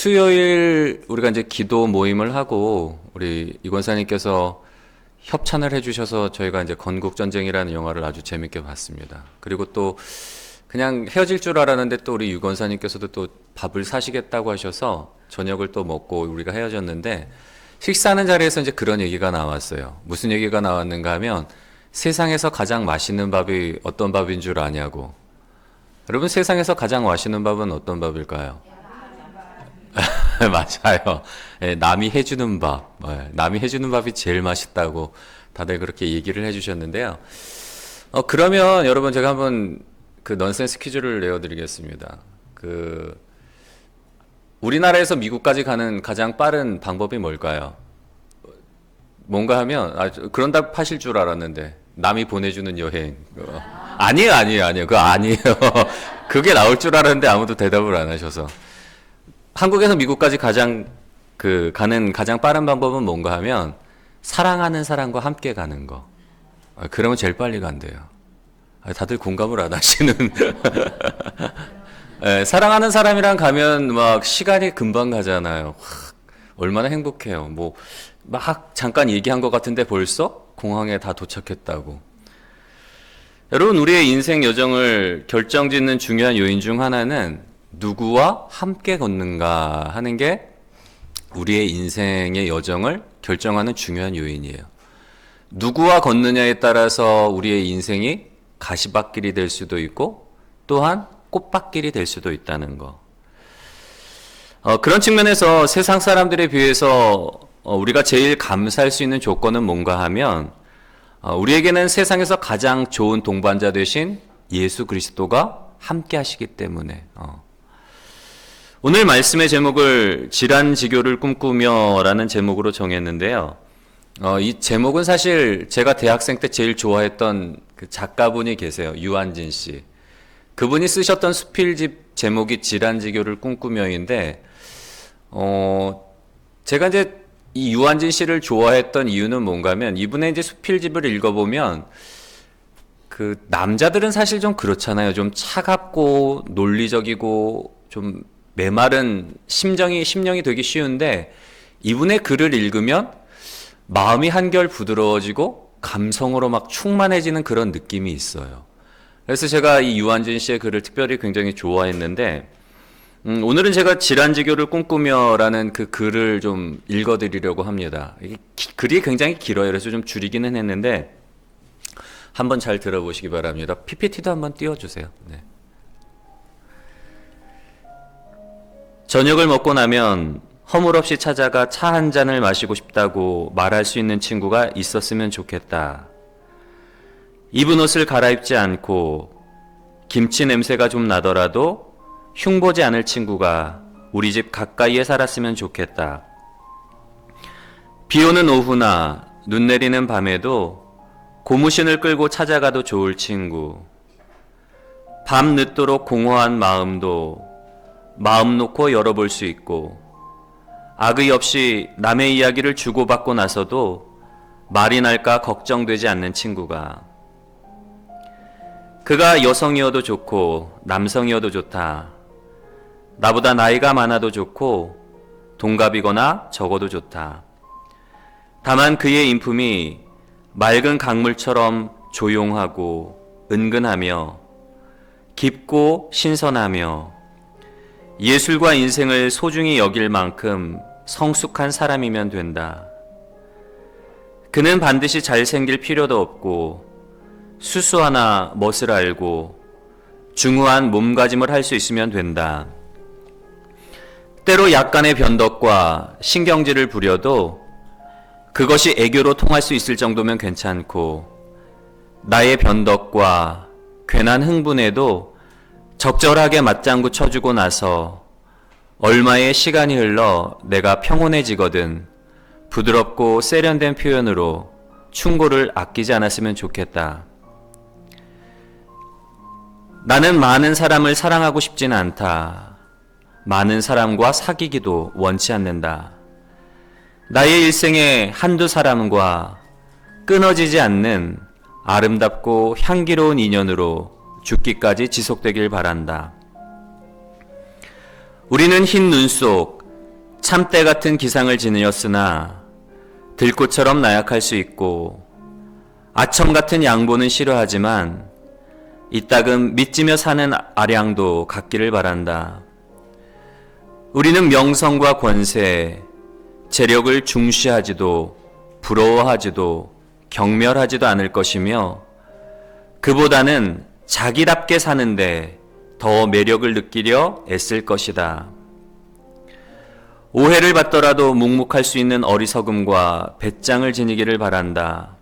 수요일 우리가 이제 기도 모임을 하고 우리 이 권사님께서 협찬을 해주셔서 저희가 이제 건국전쟁이라는 영화를 아주 재밌게 봤습니다. 그리고 또 그냥 헤어질 줄 알았는데 또 우리 유 권사님께서도 또 밥을 사시겠다고 하셔서 저녁을 또 먹고 우리가 헤어졌는데 식사하는 자리에서 이제 그런 얘기가 나왔어요. 무슨 얘기가 나왔는가 하면 세상에서 가장 맛있는 밥이 어떤 밥인 줄 아냐고. 여러분 세상에서 가장 맛있는 밥은 어떤 밥일까요? 맞아요. 예, 남이 해주는 밥. 남이 해주는 밥이 제일 맛있다고 다들 그렇게 얘기를 해주셨는데요. 그러면 여러분 제가 한번 그 넌센스 퀴즈를 내어드리겠습니다. 우리나라에서 미국까지 가는 가장 빠른 방법이 뭘까요? 뭔가 하면, 그런 답 하실 줄 알았는데, 남이 보내주는 여행. 아니에요. 그거 아니에요. 그게 나올 줄 알았는데 아무도 대답을 안 하셔서. 한국에서 미국까지 가는 가장 빠른 방법은 뭔가 하면, 사랑하는 사람과 함께 가는 거. 그러면 제일 빨리 간대요. 다들 공감을 안 하시는. 네, 사랑하는 사람이랑 가면 막 시간이 금방 가잖아요. 얼마나 행복해요. 막 잠깐 얘기한 것 같은데 벌써 공항에 다 도착했다고. 여러분, 우리의 인생 여정을 결정짓는 중요한 요인 중 하나는 누구와 함께 걷는가 하는 게 우리의 인생의 여정을 결정하는 중요한 요인이에요. 누구와 걷느냐에 따라서 우리의 인생이 가시밭길이 될 수도 있고 또한 꽃밭길이 될 수도 있다는 거. 그런 측면에서 세상 사람들에 비해서 우리가 제일 감사할 수 있는 조건은 뭔가 하면 우리에게는 세상에서 가장 좋은 동반자 되신 예수 그리스도가 함께 하시기 때문에 오늘 말씀의 제목을 질환지교를 꿈꾸며 라는 제목으로 정했는데요. 이 제목은 사실 제가 대학생 때 제일 좋아했던 그 작가분이 계세요. 유한진 씨. 그분이 쓰셨던 수필집 제목이 질환지교를 꿈꾸며인데, 제가 이제 이 유한진 씨를 좋아했던 이유는 뭔가 하면 이분의 이제 수필집을 읽어보면 그 남자들은 사실 좀 그렇잖아요. 좀 차갑고 논리적이고 좀 메마른 심령이 되기 쉬운데 이분의 글을 읽으면 마음이 한결 부드러워지고 감성으로 막 충만해지는 그런 느낌이 있어요. 그래서 제가 이 유한진 씨의 글을 특별히 굉장히 좋아했는데 오늘은 제가 질환지교를 꿈꾸며라는 그 글을 좀 읽어드리려고 합니다. 이게 글이 굉장히 길어요. 그래서 좀 줄이기는 했는데 한번 잘 들어보시기 바랍니다. PPT도 한번 띄워주세요. 네. 저녁을 먹고 나면 허물없이 찾아가 차 한 잔을 마시고 싶다고 말할 수 있는 친구가 있었으면 좋겠다. 입은 옷을 갈아입지 않고 김치 냄새가 좀 나더라도 흉보지 않을 친구가 우리 집 가까이에 살았으면 좋겠다. 비 오는 오후나 눈 내리는 밤에도 고무신을 끌고 찾아가도 좋을 친구. 밤 늦도록 공허한 마음도 마음 놓고 열어볼 수 있고 악의 없이 남의 이야기를 주고받고 나서도 말이 날까 걱정되지 않는 친구가 그가 여성이어도 좋고 남성이어도 좋다. 나보다 나이가 많아도 좋고 동갑이거나 적어도 좋다. 다만 그의 인품이 맑은 강물처럼 조용하고 은근하며 깊고 신선하며 예술과 인생을 소중히 여길 만큼 성숙한 사람이면 된다. 그는 반드시 잘생길 필요도 없고 수수하나 멋을 알고 중후한 몸가짐을 할 수 있으면 된다. 때로 약간의 변덕과 신경질을 부려도 그것이 애교로 통할 수 있을 정도면 괜찮고 나의 변덕과 괜한 흥분에도 적절하게 맞장구 쳐주고 나서 얼마의 시간이 흘러 내가 평온해지거든 부드럽고 세련된 표현으로 충고를 아끼지 않았으면 좋겠다. 나는 많은 사람을 사랑하고 싶진 않다. 많은 사람과 사귀기도 원치 않는다. 나의 일생에 한두 사람과 끊어지지 않는 아름답고 향기로운 인연으로 죽기까지 지속되길 바란다. 우리는 흰 눈 속 참대 같은 기상을 지녔으나 들꽃처럼 나약할 수 있고 아첨 같은 양보는 싫어하지만 이따금 믿지며 사는 아량도 갖기를 바란다. 우리는 명성과 권세, 재력을 중시하지도 부러워하지도 경멸하지도 않을 것이며 그보다는 자기답게 사는데 더 매력을 느끼려 애쓸 것이다. 오해를 받더라도 묵묵할 수 있는 어리석음과 배짱을 지니기를 바란다.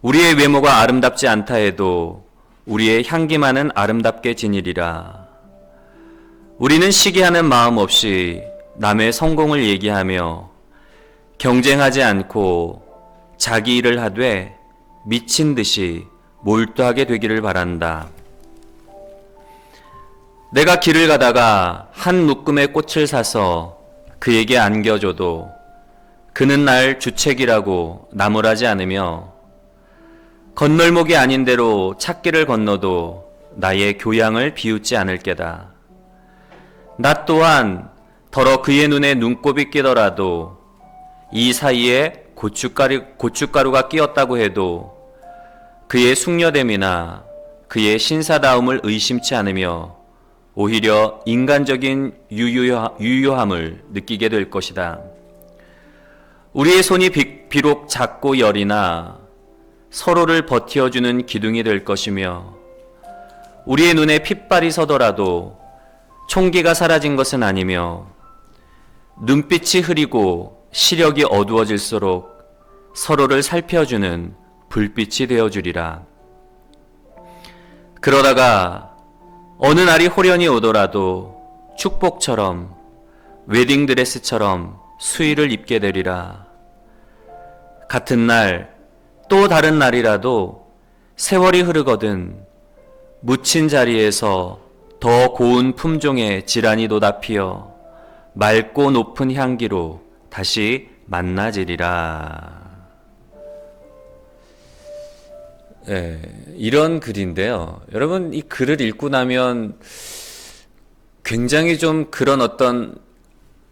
우리의 외모가 아름답지 않다 해도 우리의 향기만은 아름답게 지니리라. 우리는 시기하는 마음 없이 남의 성공을 얘기하며 경쟁하지 않고 자기 일을 하되 미친 듯이 몰두하게 되기를 바란다. 내가 길을 가다가 한 묶음의 꽃을 사서 그에게 안겨줘도 그는 날 주책이라고 나무라지 않으며 건널목이 아닌 대로 찾기를 건너도 나의 교양을 비웃지 않을 게다. 나 또한 더러 그의 눈에 눈곱이 끼더라도 이 사이에 고춧가루가 끼었다고 해도 그의 숙녀됨이나 그의 신사다움을 의심치 않으며 오히려 인간적인 유효함을 느끼게 될 것이다. 우리의 손이 비록 작고 여리나 서로를 버티어주는 기둥이 될 것이며 우리의 눈에 핏발이 서더라도 총기가 사라진 것은 아니며 눈빛이 흐리고 시력이 어두워질수록 서로를 살펴주는 불빛이 되어주리라. 그러다가 어느 날이 호련히 오더라도 축복처럼 웨딩드레스처럼 수의를 입게 되리라. 같은 날 또 다른 날이라도 세월이 흐르거든 묻힌 자리에서 더 고운 품종의 질환이 돋아피어 맑고 높은 향기로 다시 만나지리라. 네, 이런 글인데요. 여러분 이 글을 읽고 나면 굉장히 좀 그런 어떤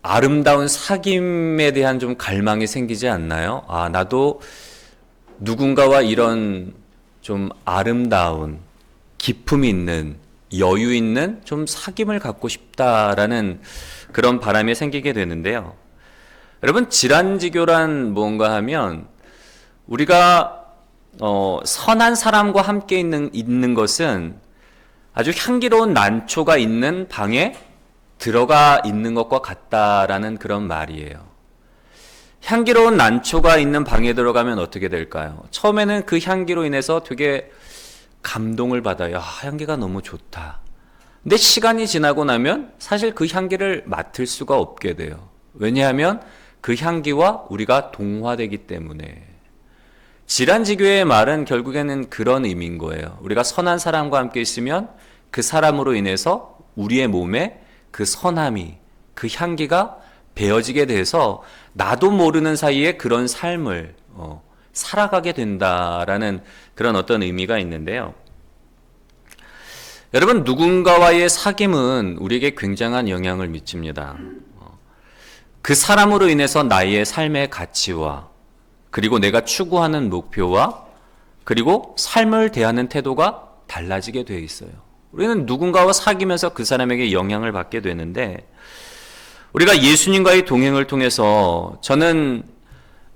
아름다운 사귐에 대한 좀 갈망이 생기지 않나요? 아, 나도 누군가와 이런 좀 아름다운 기품이 있는 여유 있는 좀 사귐을 갖고 싶다라는 그런 바람이 생기게 되는데요. 여러분 질환지교란 무언가 하면 우리가 선한 사람과 함께 있는 것은 아주 향기로운 난초가 있는 방에 들어가 있는 것과 같다라는 그런 말이에요. 향기로운 난초가 있는 방에 들어가면 어떻게 될까요? 처음에는 그 향기로 인해서 되게 감동을 받아요. 아, 향기가 너무 좋다. 근데 시간이 지나고 나면 사실 그 향기를 맡을 수가 없게 돼요. 왜냐하면 그 향기와 우리가 동화되기 때문에. 질환지교의 말은 결국에는 그런 의미인 거예요. 우리가 선한 사람과 함께 있으면 그 사람으로 인해서 우리의 몸에 그 선함이, 그 향기가 배어지게 돼서 나도 모르는 사이에 그런 삶을 살아가게 된다라는 그런 어떤 의미가 있는데요. 여러분 누군가와의 사귐은 우리에게 굉장한 영향을 미칩니다. 그 사람으로 인해서 나의 삶의 가치와 그리고 내가 추구하는 목표와 그리고 삶을 대하는 태도가 달라지게 되어 있어요. 우리는 누군가와 사귀면서 그 사람에게 영향을 받게 되는데 우리가 예수님과의 동행을 통해서 저는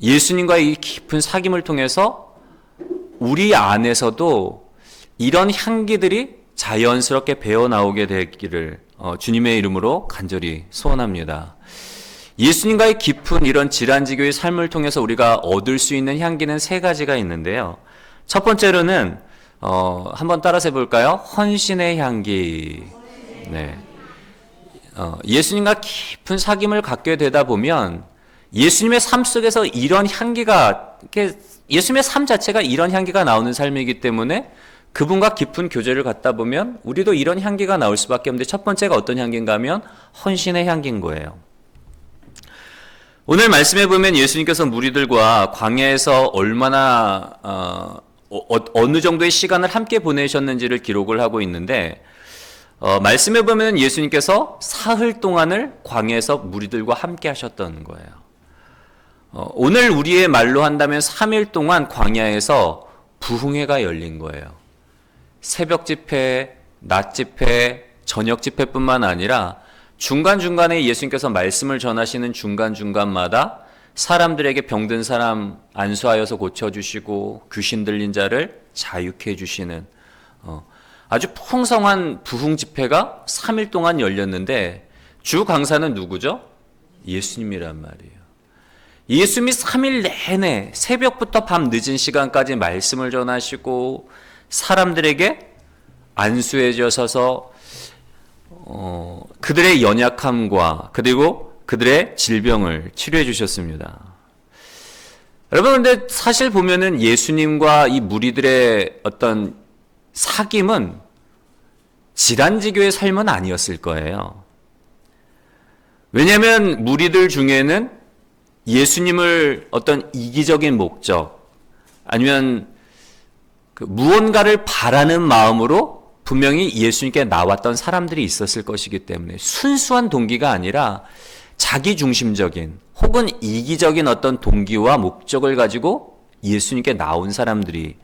예수님과의 이 깊은 사귐을 통해서 우리 안에서도 이런 향기들이 자연스럽게 배어나오게 되기를 주님의 이름으로 간절히 소원합니다. 예수님과의 깊은 이런 질환지교의 삶을 통해서 우리가 얻을 수 있는 향기는 세 가지가 있는데요. 첫 번째로는 한번 따라서 해볼까요? 헌신의 향기. 네. 예수님과 깊은 사귐을 갖게 되다 보면 예수님의 삶 속에서 이런 향기가 예수님의 삶 자체가 이런 향기가 나오는 삶이기 때문에 그분과 깊은 교제를 갖다 보면 우리도 이런 향기가 나올 수밖에 없는데 첫 번째가 어떤 향기인가 하면 헌신의 향기인 거예요. 오늘 말씀해 보면 예수님께서 무리들과 광야에서 얼마나 어느 정도의 시간을 함께 보내셨는지를 기록을 하고 있는데 말씀해 보면 예수님께서 사흘 동안을 광야에서 무리들과 함께 하셨던 거예요. 오늘 우리의 말로 한다면 3일 동안 광야에서 부흥회가 열린 거예요. 새벽 집회, 낮 집회, 저녁 집회뿐만 아니라 중간중간에 예수님께서 말씀을 전하시는 중간중간마다 사람들에게 병든 사람 안수하여서 고쳐주시고 귀신 들린 자를 자유케 해주시는 아주 풍성한 부흥 집회가 3일 동안 열렸는데 주 강사는 누구죠? 예수님이란 말이에요. 예수님이 3일 내내 새벽부터 밤 늦은 시간까지 말씀을 전하시고 사람들에게 안수해 주셔서 그들의 연약함과 그리고 그들의 질병을 치료해 주셨습니다. 여러분, 근데 사실 보면은 예수님과 이 무리들의 어떤 사귐은 질환지교의 삶은 아니었을 거예요. 왜냐하면 무리들 중에는 예수님을 어떤 이기적인 목적 아니면 무언가를 바라는 마음으로 분명히 예수님께 나왔던 사람들이 있었을 것이기 때문에 순수한 동기가 아니라 자기중심적인 혹은 이기적인 어떤 동기와 목적을 가지고 예수님께 나온 사람들이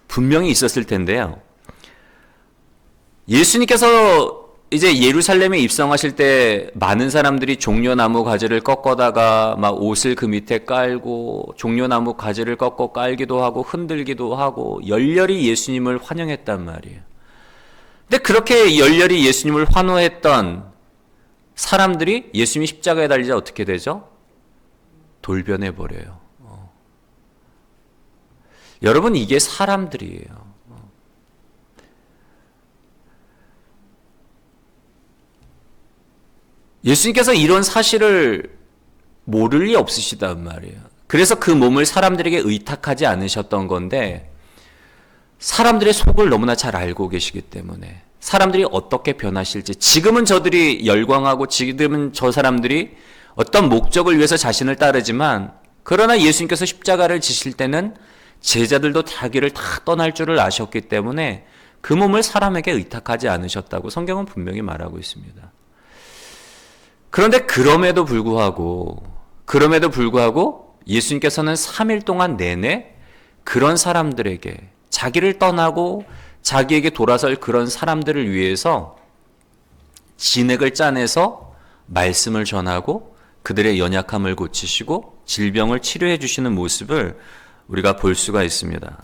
분명히 있었을 텐데요. 예수님께서 이제 예루살렘에 입성하실 때 많은 사람들이 종려나무 가지를 꺾어다가 막 옷을 그 밑에 깔고 종려나무 가지를 꺾어 깔기도 하고 흔들기도 하고 열렬히 예수님을 환영했단 말이에요. 근데 그렇게 열렬히 예수님을 환호했던 사람들이 예수님이 십자가에 달리자 어떻게 되죠? 돌변해 버려요. 여러분, 이게 사람들이에요. 예수님께서 이런 사실을 모를 리 없으시단 말이에요. 그래서 그 몸을 사람들에게 의탁하지 않으셨던 건데 사람들의 속을 너무나 잘 알고 계시기 때문에 사람들이 어떻게 변하실지 지금은 저들이 열광하고 지금은 저 사람들이 어떤 목적을 위해서 자신을 따르지만 그러나 예수님께서 십자가를 지실 때는 제자들도 자기를 다 떠날 줄을 아셨기 때문에 그 몸을 사람에게 의탁하지 않으셨다고 성경은 분명히 말하고 있습니다. 그런데 그럼에도 불구하고 예수님께서는 3일 동안 내내 그런 사람들에게 자기를 떠나고 자기에게 돌아설 그런 사람들을 위해서 진액을 짜내서 말씀을 전하고 그들의 연약함을 고치시고 질병을 치료해 주시는 모습을 우리가 볼 수가 있습니다.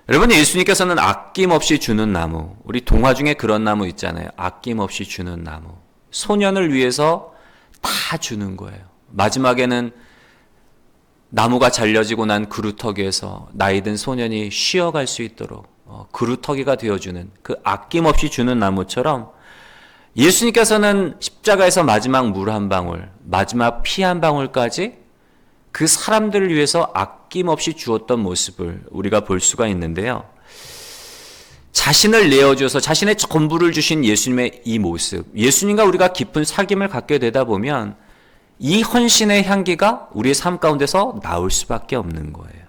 여러분, 예수님께서는 아낌없이 주는 나무, 우리 동화 중에 그런 나무 있잖아요. 아낌없이 주는 나무. 소년을 위해서 다 주는 거예요. 마지막에는 나무가 잘려지고 난 그루터기에서 나이 든 소년이 쉬어갈 수 있도록 그루터기가 되어주는 그 아낌없이 주는 나무처럼 예수님께서는 십자가에서 마지막 물 한 방울, 마지막 피 한 방울까지 그 사람들을 위해서 아낌없이 주었던 모습을 우리가 볼 수가 있는데요. 자신을 내어주어서 자신의 전부를 주신 예수님의 이 모습, 예수님과 우리가 깊은 사귐을 갖게 되다 보면 이 헌신의 향기가 우리의 삶 가운데서 나올 수밖에 없는 거예요.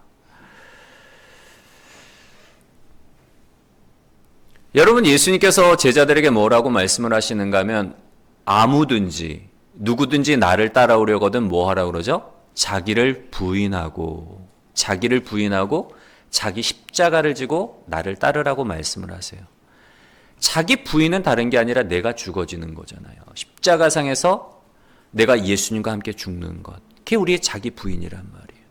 여러분, 예수님께서 제자들에게 뭐라고 말씀을 하시는가 하면 아무든지 누구든지 나를 따라오려거든 뭐 하라고 그러죠? 자기를 부인하고 자기 십자가를 지고 나를 따르라고 말씀을 하세요. 자기 부인은 다른 게 아니라 내가 죽어지는 거잖아요. 십자가상에서 내가 예수님과 함께 죽는 것. 그게 우리의 자기 부인이란 말이에요.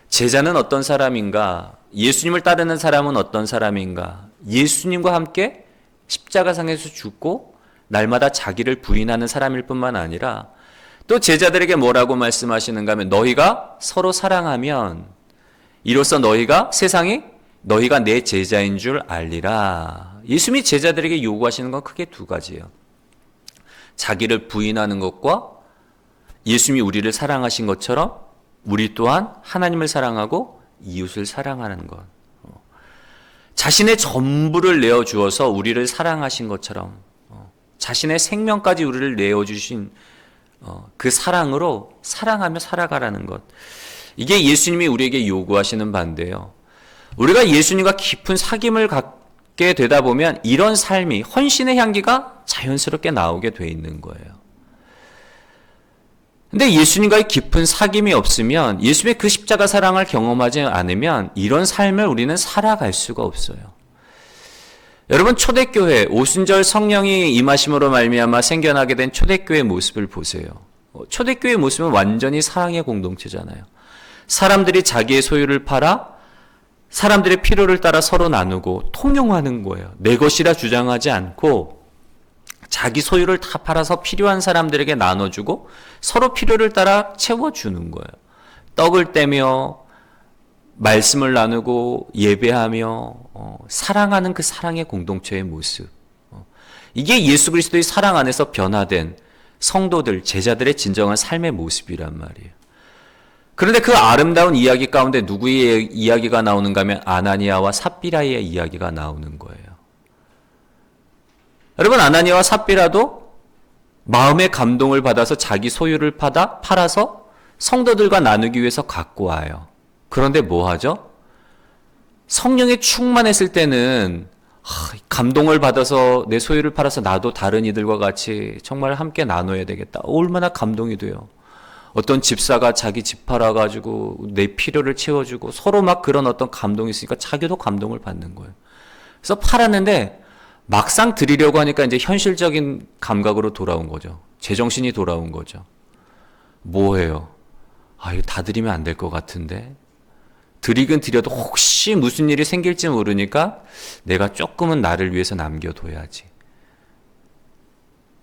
제자는 어떤 사람인가? 예수님을 따르는 사람은 어떤 사람인가? 예수님과 함께 십자가상에서 죽고 날마다 자기를 부인하는 사람일 뿐만 아니라 또 제자들에게 뭐라고 말씀하시는가 하면 너희가 서로 사랑하면 이로써 세상이 너희가 내 제자인 줄 알리라. 예수님이 제자들에게 요구하시는 건 크게 두 가지예요. 자기를 부인하는 것과 예수님이 우리를 사랑하신 것처럼 우리 또한 하나님을 사랑하고 이웃을 사랑하는 것. 자신의 전부를 내어주어서 우리를 사랑하신 것처럼 자신의 생명까지 우리를 내어주신 그 사랑으로 사랑하며 살아가라는 것. 이게 예수님이 우리에게 요구하시는 바인데요. 우리가 예수님과 깊은 사귐을 되다 보면 이런 삶이 헌신의 향기가 자연스럽게 나오게 돼 있는 거예요. 근데 예수님과의 깊은 사귐이 없으면, 예수님의 그 십자가 사랑을 경험하지 않으면 이런 삶을 우리는 살아갈 수가 없어요. 여러분, 초대교회, 오순절 성령이 임하심으로 말미암아 생겨나게 된 초대교회의 모습을 보세요. 초대교회의 모습은 완전히 사랑의 공동체잖아요. 사람들이 자기의 소유를 팔아 사람들의 필요를 따라 서로 나누고 통용하는 거예요. 내 것이라 주장하지 않고 자기 소유를 다 팔아서 필요한 사람들에게 나눠주고 서로 필요를 따라 채워주는 거예요. 떡을 떼며 말씀을 나누고 예배하며 사랑하는 그 사랑의 공동체의 모습. 이게 예수 그리스도의 사랑 안에서 변화된 성도들, 제자들의 진정한 삶의 모습이란 말이에요. 그런데 그 아름다운 이야기 가운데 누구의 이야기가 나오는가 하면 아나니아와 삽비라의 이야기가 나오는 거예요. 여러분, 아나니아와 삽비라도 마음의 감동을 받아서 자기 소유를 팔아서 성도들과 나누기 위해서 갖고 와요. 그런데 뭐 하죠? 성령에 충만했을 때는 감동을 받아서 내 소유를 팔아서 나도 다른 이들과 같이 정말 함께 나눠야 되겠다. 얼마나 감동이 돼요. 어떤 집사가 자기 집 팔아가지고 내 필요를 채워주고 서로 막 그런 어떤 감동이 있으니까 자기도 감동을 받는 거예요. 그래서 팔았는데 막상 드리려고 하니까 이제 현실적인 감각으로 돌아온 거죠. 제정신이 돌아온 거죠. 뭐예요? 이거 다 드리면 안 될 것 같은데. 드리긴 드려도 혹시 무슨 일이 생길지 모르니까 내가 조금은 나를 위해서 남겨둬야지.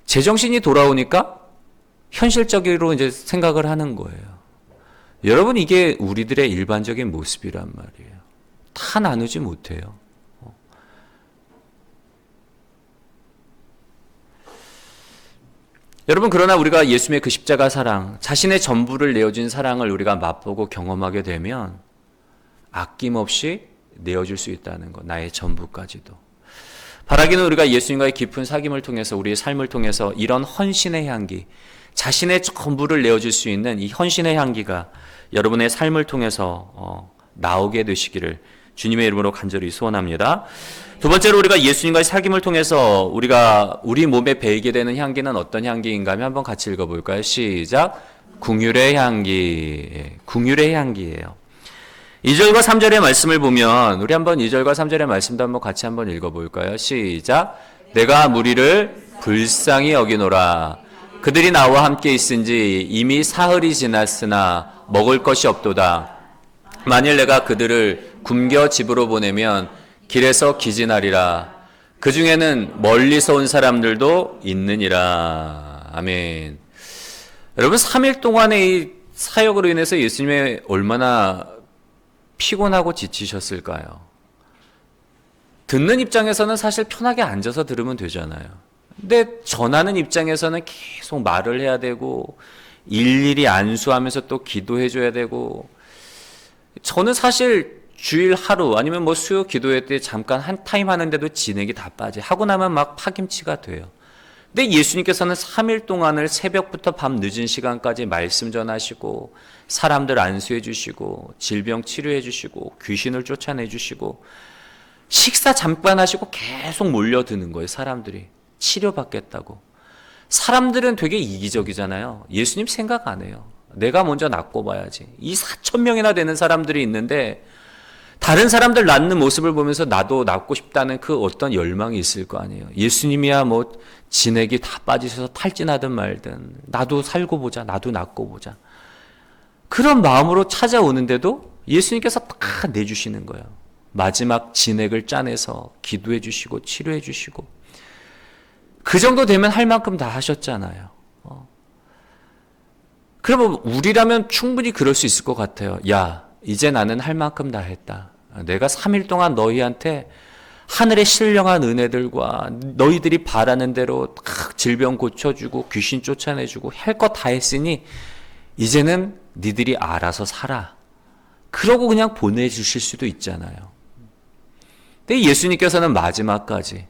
제정신이 돌아오니까 현실적으로 이제 생각을 하는 거예요. 여러분, 이게 우리들의 일반적인 모습이란 말이에요. 다 나누지 못해요. 여러분, 그러나 우리가 예수님의 그 십자가 사랑, 자신의 전부를 내어준 사랑을 우리가 맛보고 경험하게 되면 아낌없이 내어줄 수 있다는 것, 나의 전부까지도. 바라기는 우리가 예수님과의 깊은 사귐을 통해서, 우리의 삶을 통해서 이런 헌신의 향기, 자신의 전부를 내어줄 수 있는 이 헌신의 향기가 여러분의 삶을 통해서 나오게 되시기를 주님의 이름으로 간절히 소원합니다. 두 번째로, 우리가 예수님과의 사귐을 통해서 우리 몸에 배이게 되는 향기는 어떤 향기인가 하면 한번 같이 읽어볼까요? 시작. 긍휼의 향기. 긍휼의 향기예요. 2절과 3절의 말씀을 보면, 우리 한번 2절과 3절의 말씀도 한번 같이 한번 읽어볼까요? 시작. 내가 무리를 불쌍히 여기노라. 그들이 나와 함께 있은지 이미 사흘이 지났으나 먹을 것이 없도다. 만일 내가 그들을 굶겨 집으로 보내면 길에서 기진하리라. 그 중에는 멀리서 온 사람들도 있느니라. 아멘. 여러분, 3일 동안의 이 사역으로 인해서 예수님이 얼마나 피곤하고 지치셨을까요? 듣는 입장에서는 사실 편하게 앉아서 들으면 되잖아요. 근데 전하는 입장에서는 계속 말을 해야 되고 일일이 안수하면서 또 기도해줘야 되고, 저는 사실 주일 하루 아니면 뭐 수요 기도회 때 잠깐 한 타임 하는데도 진액이 다 빠져. 하고 나면 막 파김치가 돼요. 근데 예수님께서는 3일 동안을 새벽부터 밤 늦은 시간까지 말씀 전하시고 사람들 안수해 주시고 질병 치료해 주시고 귀신을 쫓아내 주시고 식사 잠깐 하시고 계속 몰려드는 거예요. 사람들이 치료받겠다고. 사람들은 되게 이기적이잖아요. 예수님 생각 안 해요. 내가 먼저 낫고 봐야지. 이 4,000명이나 되는 사람들이 있는데 다른 사람들 낫는 모습을 보면서 나도 낫고 싶다는 그 어떤 열망이 있을 거 아니에요. 예수님이야 뭐 진액이 다 빠지셔서 탈진하든 말든 나도 살고 보자, 나도 낫고 보자. 그런 마음으로 찾아오는데도 예수님께서 다 내주시는 거예요. 마지막 진액을 짜내서 기도해 주시고 치료해 주시고, 그 정도 되면 할 만큼 다 하셨잖아요. 그러면 우리라면 충분히 그럴 수 있을 것 같아요. 야, 이제 나는 할 만큼 다 했다. 내가 3일 동안 너희한테 하늘의 신령한 은혜들과 너희들이 바라는 대로 딱 질병 고쳐주고 귀신 쫓아내주고 할 거 다 했으니 이제는 니들이 알아서 살아. 그러고 그냥 보내주실 수도 있잖아요. 근데 예수님께서는 마지막까지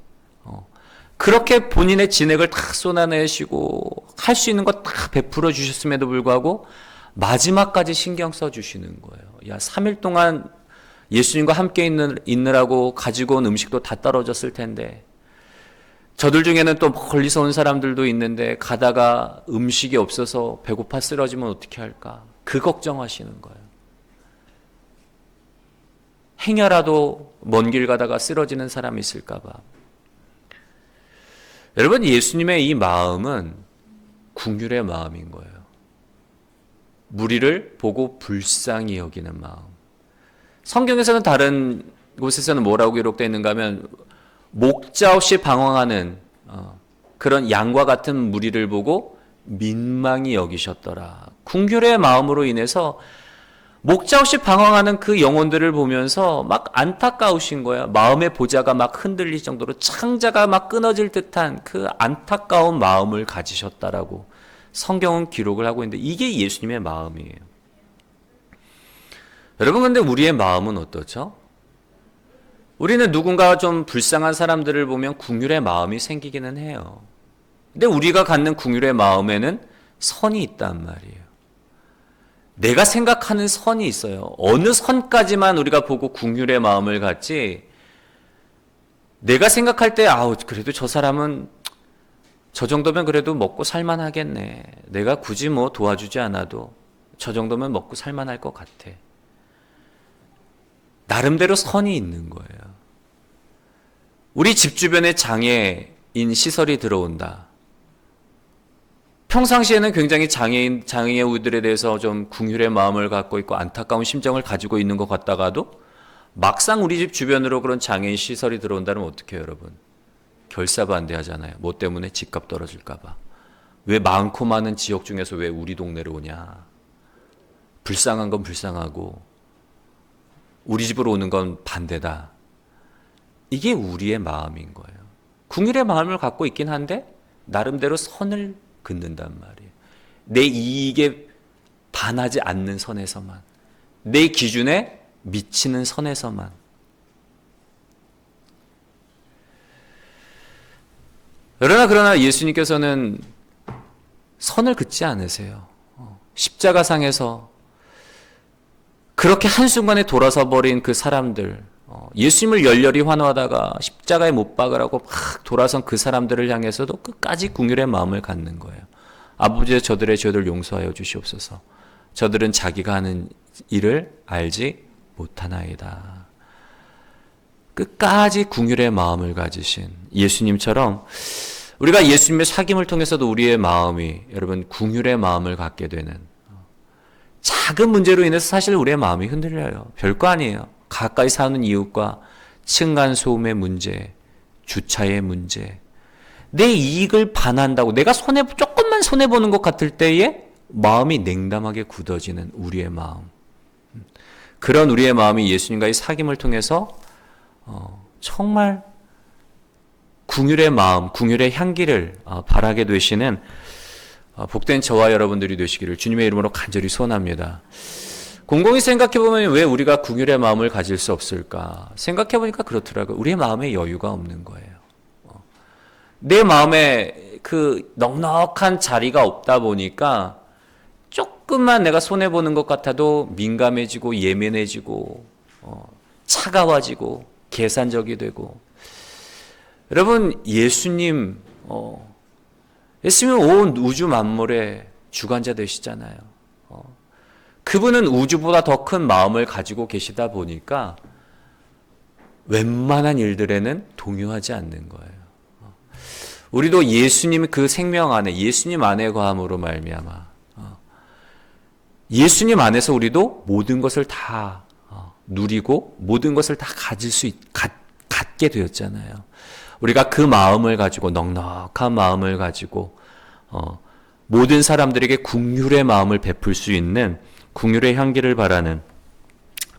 그렇게 본인의 진액을 다 쏟아내시고 할 수 있는 거 다 베풀어 주셨음에도 불구하고 마지막까지 신경 써 주시는 거예요. 야, 3일 동안 예수님과 함께 있느라고 가지고 온 음식도 다 떨어졌을 텐데, 저들 중에는 또 멀리서 온 사람들도 있는데 가다가 음식이 없어서 배고파 쓰러지면 어떻게 할까? 그 걱정하시는 거예요. 행여라도 먼 길 가다가 쓰러지는 사람이 있을까 봐. 여러분, 예수님의 이 마음은 긍휼의 마음인 거예요. 무리를 보고 불쌍히 여기는 마음. 성경에서는 다른 곳에서는 뭐라고 기록되어 있는가 하면 목자 없이 방황하는 그런 양과 같은 무리를 보고 민망히 여기셨더라. 긍휼의 마음으로 인해서 목자 없이 방황하는 그 영혼들을 보면서 막 안타까우신 거야. 마음의 보좌가 막 흔들릴 정도로 창자가 막 끊어질 듯한 그 안타까운 마음을 가지셨다라고 성경은 기록을 하고 있는데, 이게 예수님의 마음이에요. 여러분, 근데 우리의 마음은 어떻죠? 우리는 누군가 좀 불쌍한 사람들을 보면 긍휼의 마음이 생기기는 해요. 근데 우리가 갖는 긍휼의 마음에는 선이 있단 말이에요. 내가 생각하는 선이 있어요. 어느 선까지만 우리가 보고 긍휼의 마음을 갖지, 내가 생각할 때 그래도 저 사람은 저 정도면 그래도 먹고 살만하겠네. 내가 굳이 뭐 도와주지 않아도 저 정도면 먹고 살만할 것 같아. 나름대로 선이 있는 거예요. 우리 집 주변에 장애인 시설이 들어온다. 평상시에는 굉장히 장애우들에 대해서 좀 긍휼의 마음을 갖고 있고 안타까운 심정을 가지고 있는 것 같다가도 막상 우리 집 주변으로 그런 장애인 시설이 들어온다면 어떻게 해요, 여러분? 결사반대하잖아요. 뭐 때문에? 집값 떨어질까 봐. 왜 많고 많은 지역 중에서 왜 우리 동네로 오냐? 불쌍한 건 불쌍하고 우리 집으로 오는 건 반대다. 이게 우리의 마음인 거예요. 긍휼의 마음을 갖고 있긴 한데 나름대로 선을 긋는단 말이에요. 내 이익에 반하지 않는 선에서만, 내 기준에 미치는 선에서만. 그러나 예수님께서는 선을 긋지 않으세요. 십자가상에서 그렇게 한순간에 돌아서 버린 그 사람들, 예수님을 열렬히 환호하다가 십자가에 못 박으라고 막 돌아선 그 사람들을 향해서도 끝까지 긍휼의 마음을 갖는 거예요. 아버지, 저들의 죄를 용서하여 주시옵소서. 저들은 자기가 하는 일을 알지 못하나이다. 끝까지 긍휼의 마음을 가지신 예수님처럼 우리가 예수님의 사귐을 통해서도 우리의 마음이, 여러분, 긍휼의 마음을 갖게 되는, 작은 문제로 인해서 사실 우리의 마음이 흔들려요. 별거 아니에요. 가까이 사는 이웃과 층간소음의 문제, 주차의 문제, 내 이익을 반한다고 내가 조금만 손해보는 것 같을 때에 마음이 냉담하게 굳어지는 우리의 마음. 그런 우리의 마음이 예수님과의 사귐을 통해서 정말 긍휼의 마음, 긍휼의 향기를 바라게 되시는 복된 저와 여러분들이 되시기를 주님의 이름으로 간절히 소원합니다. 곰곰이 생각해보면 왜 우리가 긍휼의 마음을 가질 수 없을까? 생각해보니까 그렇더라고요. 우리의 마음에 여유가 없는 거예요. 내 마음에 그 넉넉한 자리가 없다 보니까 조금만 내가 손해보는 것 같아도 민감해지고 예민해지고 차가워지고 계산적이 되고. 여러분, 예수님 온 우주 만물의 주관자 되시잖아요. 그분은 우주보다 더 큰 마음을 가지고 계시다 보니까 웬만한 일들에는 동요하지 않는 거예요. 우리도 예수님 그 생명 안에, 예수님 안에 거함으로 말미암아 예수님 안에서 우리도 모든 것을 다 누리고 모든 것을 다 갖게 되었잖아요. 우리가 그 마음을 가지고, 넉넉한 마음을 가지고 모든 사람들에게 긍휼의 마음을 베풀 수 있는 긍휼의 향기를 바라는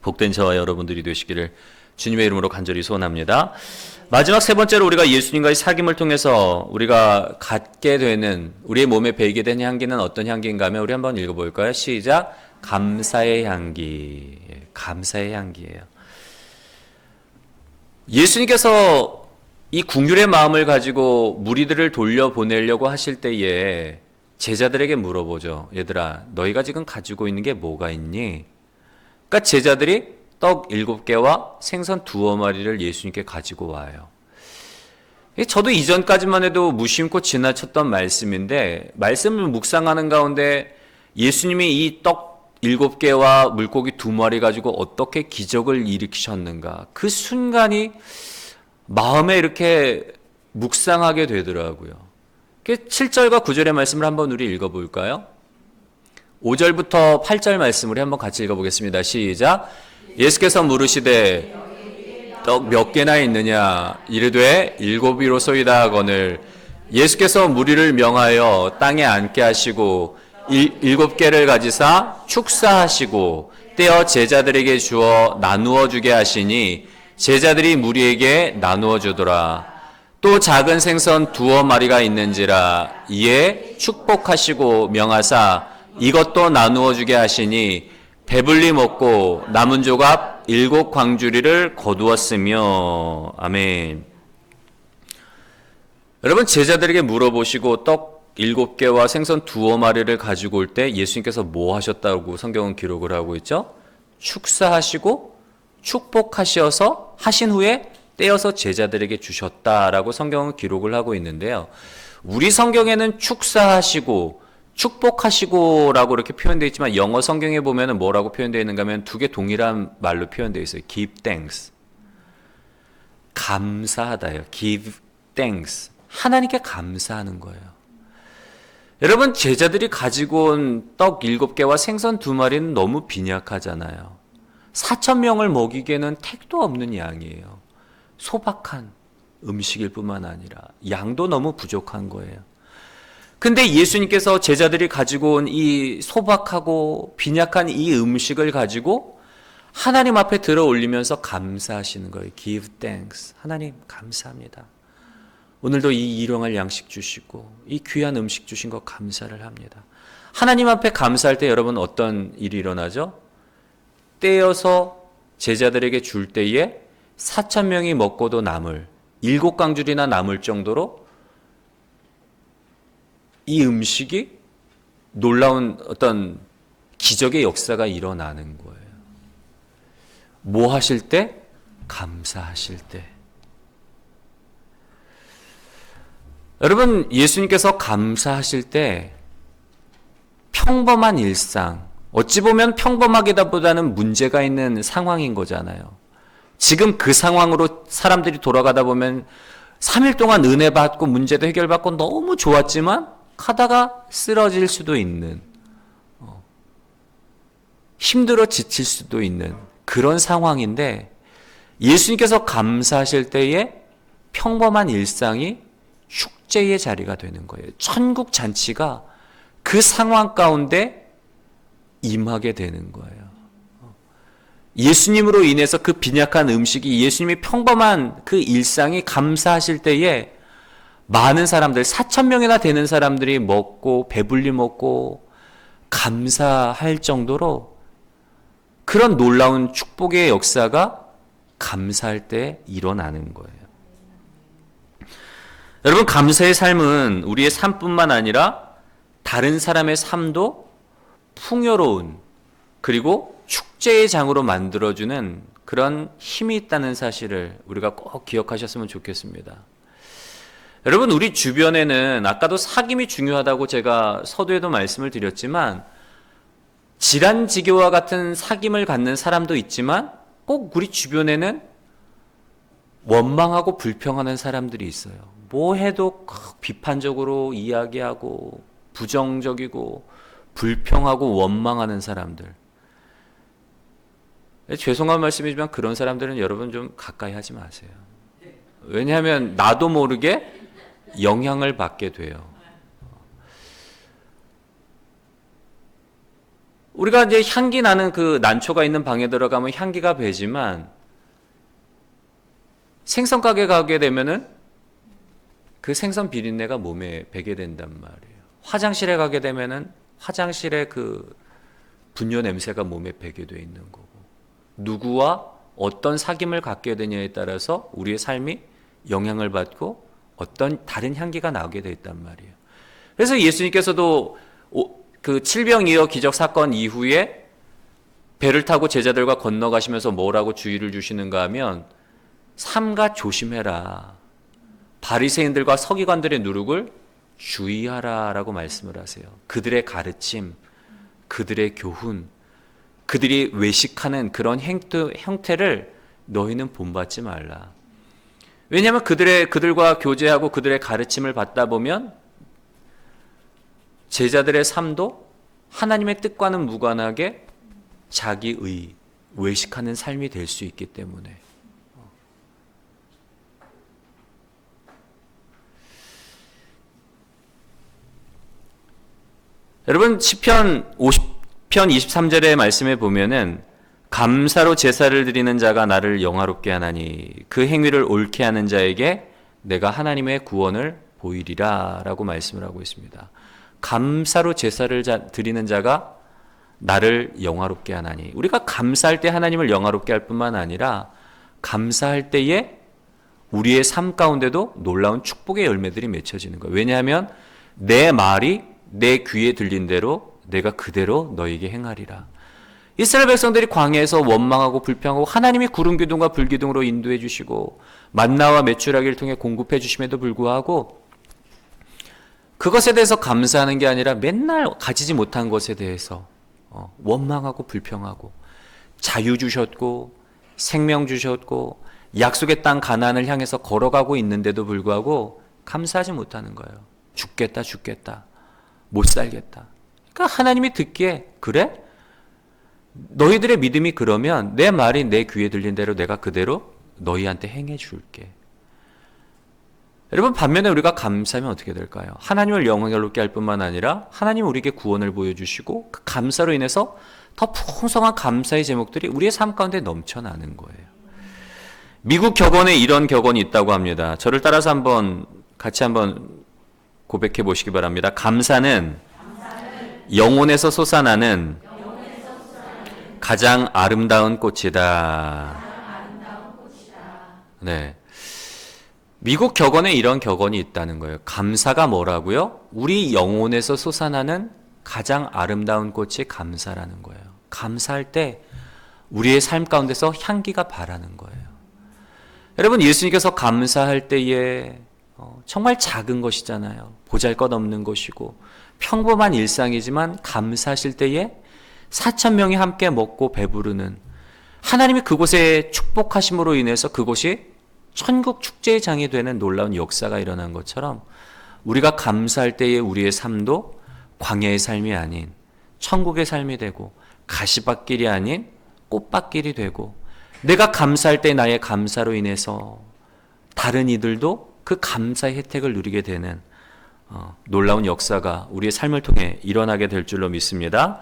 복된 저와 여러분들이 되시기를 주님의 이름으로 간절히 소원합니다. 마지막 세 번째로 우리가 예수님과의 사귐을 통해서 우리가 갖게 되는, 우리의 몸에 배이게 된 향기는 어떤 향기인가 하면 우리 한번 읽어볼까요? 시작. 감사의 향기. 감사의 향기예요. 예수님께서 이 긍휼의 마음을 가지고 무리들을 돌려보내려고 하실 때에 제자들에게 물어보죠. 얘들아, 너희가 지금 가지고 있는 게 뭐가 있니? 그러니까 제자들이 떡 7개와 생선 2마리를 예수님께 가지고 와요. 저도 이전까지만 해도 무심코 지나쳤던 말씀인데 말씀을 묵상하는 가운데 예수님이 이 떡 7개와 물고기 2마리 가지고 어떻게 기적을 일으키셨는가, 그 순간이 마음에 이렇게 묵상하게 되더라고요. 7절과 9절의 말씀을 한번 우리 읽어볼까요? 5절부터 8절 말씀을 한번 같이 읽어보겠습니다. 시작. 예수께서 물으시되 떡 몇 개나 있느냐? 이르되 7이로소이다 하거늘 예수께서 무리를 명하여 땅에 앉게 하시고 7개를 가지사 축사하시고 떼어 제자들에게 주어 나누어 주게 하시니 제자들이 무리에게 나누어 주더라. 또 작은 생선 2마리가 있는지라 이에 축복하시고 명하사 이것도 나누어 주게 하시니 배불리 먹고 남은 조각 7광주리를 거두었으며. 아멘. 여러분, 제자들에게 물어보시고 떡 7개와 생선 2마리를 가지고 올 때 예수님께서 뭐 하셨다고 성경은 기록을 하고 있죠? 축사하시고 축복하셔서 하신 후에 떼어서 제자들에게 주셨다라고 성경은 기록을 하고 있는데요. 우리 성경에는 축사하시고 축복하시고라고 이렇게 표현되어 있지만 영어 성경에 보면은 뭐라고 표현되어 있는가 하면 두 개 동일한 말로 표현되어 있어요. Give thanks. 감사하다요. Give thanks. 하나님께 감사하는 거예요. 여러분, 제자들이 가지고 온 떡 7개와 생선 2마리는 너무 빈약하잖아요. 4,000명을 먹이기에는 택도 없는 양이에요. 소박한 음식일 뿐만 아니라 양도 너무 부족한 거예요. 근데 예수님께서 제자들이 가지고 온 이 소박하고 빈약한 이 음식을 가지고 하나님 앞에 들어 올리면서 감사하시는 거예요. Give thanks. 하나님 감사합니다. 오늘도 이 일용할 양식 주시고 이 귀한 음식 주신 것 감사를 합니다. 하나님 앞에 감사할 때 여러분 어떤 일이 일어나죠? 떼어서 제자들에게 줄 때에 4,000명이 먹고도 남을 7광줄이나 남을 정도로 이 음식이 놀라운 어떤 기적의 역사가 일어나는 거예요. 뭐 하실 때? 감사하실 때. 여러분, 예수님께서 감사하실 때 평범한 일상, 어찌 보면 평범하기보다는 문제가 있는 상황인 거잖아요. 지금 그 상황으로 사람들이 돌아가다 보면 3일 동안 은혜 받고 문제도 해결받고 너무 좋았지만 하다가 쓰러질 수도 있는, 힘들어 지칠 수도 있는 그런 상황인데 예수님께서 감사하실 때에 평범한 일상이 축제의 자리가 되는 거예요. 천국 잔치가 그 상황 가운데 임하게 되는 거예요. 예수님으로 인해서 그 빈약한 음식이 예수님이 평범한 그 일상이 감사하실 때에 많은 사람들, 4,000명이나 되는 사람들이 먹고 배불리 먹고 감사할 정도로 그런 놀라운 축복의 역사가 감사할 때 일어나는 거예요. 여러분, 감사의 삶은 우리의 삶뿐만 아니라 다른 사람의 삶도 풍요로운 그리고 축제의 장으로 만들어주는 그런 힘이 있다는 사실을 우리가 꼭 기억하셨으면 좋겠습니다. 여러분, 우리 주변에는 아까도 사귐이 중요하다고 제가 서두에도 말씀을 드렸지만 질환지교와 같은 사귐을 갖는 사람도 있지만 꼭 우리 주변에는 원망하고 불평하는 사람들이 있어요. 뭐 해도 비판적으로 이야기하고 부정적이고 불평하고 원망하는 사람들. 죄송한 말씀이지만 그런 사람들은 여러분 좀 가까이 하지 마세요. 왜냐하면 나도 모르게 영향을 받게 돼요. 우리가 이제 향기 나는 그 난초가 있는 방에 들어가면 향기가 배지만 생선 가게 가게 되면은 그 생선 비린내가 몸에 배게 된단 말이에요. 화장실에 가게 되면은 화장실에 그 분뇨 냄새가 몸에 배게 돼 있는 거고, 누구와 어떤 사귐을 갖게 되냐에 따라서 우리의 삶이 영향을 받고 어떤 다른 향기가 나오게 돼 있단 말이에요. 그래서 예수님께서도 그 칠병이어 기적 사건 이후에 배를 타고 제자들과 건너가시면서 뭐라고 주의를 주시는가 하면 삼가 조심해라. 바리새인들과 서기관들의 누룩을 주의하라라고 말씀을 하세요. 그들의 가르침, 그들의 교훈, 그들이 외식하는 그런 형태를 너희는 본받지 말라. 왜냐하면 그들과 교제하고 그들의 가르침을 받다 보면 제자들의 삶도 하나님의 뜻과는 무관하게 자기의 외식하는 삶이 될 수 있기 때문에. 여러분 시편 50편 23절의 말씀에 보면은 감사로 제사를 드리는 자가 나를 영화롭게 하나니 그 행위를 옳게 하는 자에게 내가 하나님의 구원을 보이리라 라고 말씀을 하고 있습니다. 감사로 제사를 드리는 자가 나를 영화롭게 하나니, 우리가 감사할 때 하나님을 영화롭게 할 뿐만 아니라 감사할 때에 우리의 삶 가운데도 놀라운 축복의 열매들이 맺혀지는 거예요. 왜냐하면 내 말이 내 귀에 들린 대로 내가 그대로 너에게 행하리라. 이스라엘 백성들이 광야에서 원망하고 불평하고 하나님이 구름 기둥과 불 기둥으로 인도해 주시고 만나와 메추라기를 통해 공급해 주심에도 불구하고 그것에 대해서 감사하는 게 아니라 맨날 가지지 못한 것에 대해서 원망하고 불평하고 자유 주셨고 생명 주셨고 약속의 땅 가나안을 향해서 걸어가고 있는데도 불구하고 감사하지 못하는 거예요. 죽겠다 못 살겠다. 그러니까 하나님이 듣기에 그래? 너희들의 믿음이 그러면 내 말이 내 귀에 들린 대로 내가 그대로 너희한테 행해 줄게. 여러분 반면에 우리가 감사하면 어떻게 될까요? 하나님을 영광롭게 할 뿐만 아니라 하나님 우리에게 구원을 보여주시고 그 감사로 인해서 더 풍성한 감사의 제목들이 우리의 삶 가운데 넘쳐나는 거예요. 미국 격언에 이런 격언이 있다고 합니다. 저를 따라서 같이 한번 고백해 보시기 바랍니다. 감사는 영혼에서 솟아나는 가장 아름다운 꽃이다. 네. 미국 격언에 이런 격언이 있다는 거예요. 감사가 뭐라고요? 우리 영혼에서 솟아나는 가장 아름다운 꽃이 감사라는 거예요. 감사할 때 우리의 삶 가운데서 향기가 바라는 거예요. 여러분 예수님께서 감사할 때에 정말 작은 것이잖아요. 보잘것없는 것이고 평범한 일상이지만 감사하실 때에 4,000명이 함께 먹고 배부르는 하나님이 그곳에 축복하심으로 인해서 그곳이 천국 축제의 장이 되는 놀라운 역사가 일어난 것처럼 우리가 감사할 때에 우리의 삶도 광야의 삶이 아닌 천국의 삶이 되고 가시밭길이 아닌 꽃밭길이 되고 내가 감사할 때 나의 감사로 인해서 다른 이들도 그 감사의 혜택을 누리게 되는 놀라운 역사가 우리의 삶을 통해 일어나게 될 줄로 믿습니다.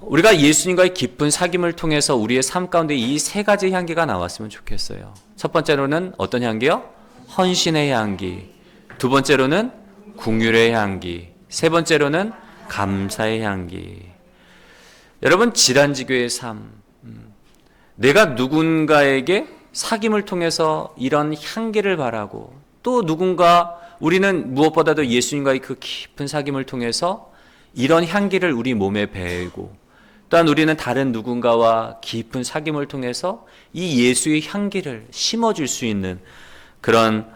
우리가 예수님과의 깊은 사귐을 통해서 우리의 삶 가운데 이 세 가지 향기가 나왔으면 좋겠어요. 첫 번째로는 어떤 향기요? 헌신의 향기. 두 번째로는 긍휼의 향기. 세 번째로는 감사의 향기. 여러분 지란지교의 삶, 내가 누군가에게 사귐을 통해서 이런 향기를 바라고 또 우리는 무엇보다도 예수님과의 그 깊은 사귐을 통해서 이런 향기를 우리 몸에 배고 또한 우리는 다른 누군가와 깊은 사귐을 통해서 이 예수의 향기를 심어줄 수 있는 그런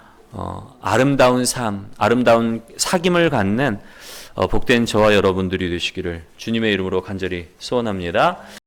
아름다운 삶, 아름다운 사귐을 갖는 복된 저와 여러분들이 되시기를 주님의 이름으로 간절히 소원합니다.